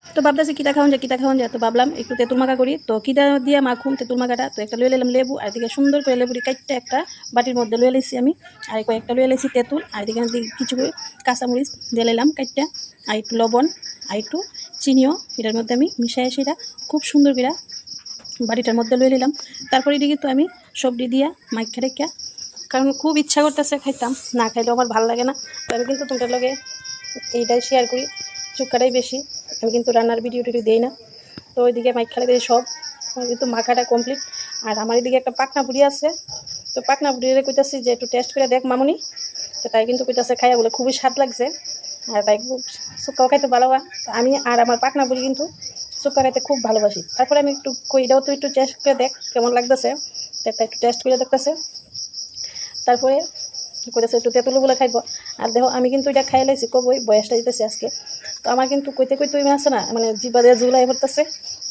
তো ভাবতেছি কিটা খাওয়ান যায় তো ভাবলাম একটু তেঁতুল মাখা করি। তো কিটা দিয়ে মাখুন তেঁতুল মাখাটা, তো একটা লয়ে নিলাম লেবু, আর এদিকে সুন্দর করে লেবুটি কাটতে একটা বাটির মধ্যে লয়ে লাইছি আমি, আর কয়েকটা লয়ে লাইছি তেঁতুল, আর এদিকে কিছু কাঁচামরিচ দিয়ে লাইলাম কাটটা, আর একটু লবণ আর একটু চিনিও এটার মধ্যে আমি মিশাই সেটা খুব সুন্দর করে বাটিটার মধ্যে লয়ে নিলাম। তারপরে এদিকে তো আমি সবজি দিয়া মাইখা রেখা, কারণ খুব ইচ্ছা করতেছে খাইতাম, না খাইলেও আমার ভালো লাগে না। তো আমি কিন্তু তোমাদের লগে এইটাই শেয়ার করি, চুক্কাটাই বেশি, আমি কিন্তু রান্নার ভিডিও টিডিও দিই না। তো ওইদিকে মাইখালে দিয়ে সব কিন্তু মাখাটা কমপ্লিট। আর আমার এদিকে একটা পাকনা বুড়ি আছে, তো পাকনা বুড়িরে কইতাছি যে একটু টেস্ট করে দেখ মামুনি। তো তাই কিন্তু কইতাছে খাইয়া বলে খুবই স্বাদ লাগছে, আর তাই খুব চুক্কাও খাইতে ভালো হয়। আমি আর আমার পাকনা বুড়ি কিন্তু চুক্কা খাইতে খুব ভালোবাসি। তারপরে আমি একটু কইটাও তো একটু টেস্ট করে দেখ কেমন লাগতেছে, তাই একটু টেস্ট করে দেখতেছে। তারপরে কইতেছে একটু তেঁতুলগুলো খাইব। আর দেখো আমি কিন্তু এটা খাই লাইছি, কবই বয়সটা দিতেছে আজকে। তো আমার কিন্তু কইতে কইতে আছে না, মানে জিবা দিয়ে জুলাই পড়তেছে,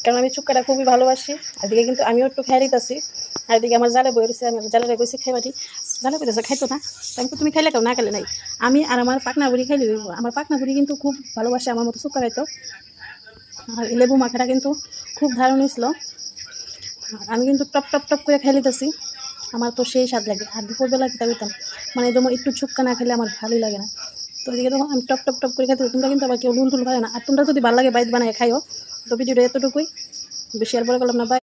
কারণ আমি চুক্কাটা খুবই ভালোবাসি। আর দিকে কিন্তু আমিও একটু খাই দিতেছি, আর এদিকে আমার জালে বই রয়েছে, আমি জালেরা কইছি খাইবাটি, জালে কইতেছে খাইতো না। আমি তো তুমি খাইলে কেউ না খাইলে নাই, আমি আর আমার পাকনা বুড়ি খাইলে আমার পাকনা বুড়ি কিন্তু খুব ভালোবাসে আমার মতো চুক্কা খাইতো। আর লেবু মাখাটা কিন্তু খুব দারুণ হয়েছিল, আমি কিন্তু টপ টপ টপ করে খাই লিতেছি, আমার তো সেই স্বাদ লাগে। আর দুপুরবেলা খেতে পেতাম, মানে যেমন একটু ছুক্কা না খেলে আমার ভালোই লাগে না। তো এদিকে তখন আমি টপ টপ টপ করে খেতে, তোমরা কিন্তু আবার কেউ লুন টুন খায় না। আর তোমরা যদি ভালো লাগে বাইরে বানায় খাইও। তো ভিডিওটা এতটুকুই, বেশি আর বলে করলাম না।